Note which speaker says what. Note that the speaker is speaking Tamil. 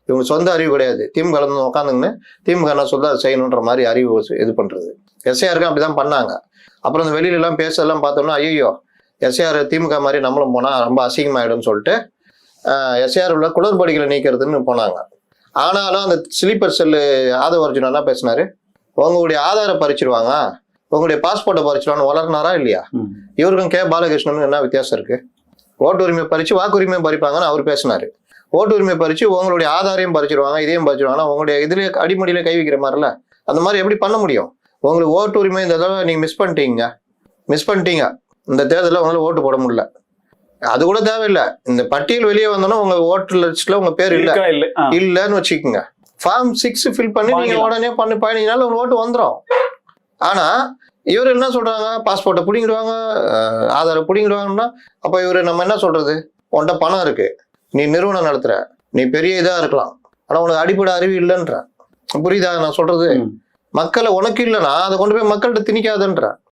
Speaker 1: இவங்க சொந்த அறிவு கிடையாது. திமுக உட்காந்துங்கன்னு திமுக என்ன சொல்ல அதை செய்யணுன்ற மாதிரி அறிவு இது பண்றது. எஸ்ஐஆருக்கு அப்படிதான் பண்ணாங்க. அப்புறம் இந்த வெளியில எல்லாம் பேசலாம் பார்த்தோம்னா ஐயோ எஸ்ஐஆர் திமுக மாதிரி நம்மளும் போனா ரொம்ப அசிங்கமாயிடும்னு சொல்லிட்டு எஸ்ஐஆர் உள்ள குளறுபடிகளை நீக்கிறதுன்னு போனாங்க. ஆனாலும் அந்த ஸ்லீப்பர் செல்லு ஆதவ அர்ஜுன் என்ன பேசினாரு, உங்களுடைய ஆதார பறிச்சிருவாங்க, உங்களுடைய பாஸ்போர்ட்டை பறிச்சிருவான்னு வளர்னாரா இல்லையா? இவருக்கும் கே பாலகிருஷ்ணனுக்கு என்ன வித்தியாசம் இருக்கு? ஓட்டு உரிமை பறிச்சு வாக்குரிமையும் பறிப்பாங்கன்னு அவர் பேசினாரு. ஓட்டு உரிமை பறிச்சு உங்களுடைய ஆதாரையும் பறிச்சிருவாங்க, இதையும் பறிச்சிருவாங்க, உங்களுடைய இதுல அடிமடியில கை வைக்கிற மாதிரில அந்த மாதிரி எப்படி பண்ண முடியும்? உங்களுக்கு ஓட்டு உரிமை இந்த தடவை நீங்க மிஸ் பண்ணிட்டீங்க. இந்த தேர்தலில் உங்களால ஓட்டு போட முடியல. அது கூட தேவையில்லை. இந்த பட்டியல் வெளியே வந்தோன்னா உங்க ஓட்டர் லிஸ்ட்ல உங்க பேர் இல்லன்னு வச்சுக்கோங்க. ஃபார்ம் 6 ஃபில் பண்ணி நீங்க உடனே பண்ணி 15 நாள் உங்க ஓட்டு வந்துடும். ஆனா இவர் என்ன சொல்றாங்க, பாஸ்போர்ட்டை பிடிங்கிடுவாங்க, ஆதாரை பிடிங்கிடுவாங்கன்னா அப்ப இவரு நம்ம என்ன சொல்றது, உன்கிட்ட பணம் இருக்கு, நீ நிறுவனம் நடத்துற, நீ பெரிய இதா இருக்கலாம், ஆனா உனக்கு அடிப்படை அறிவு இல்லைன்ற. புரியுதா நான் சொல்றது? மக்களை உனக்கு இல்லைன்னா அதை கொண்டு போய் மக்கள்கிட்ட திணிக்காதுன்ற.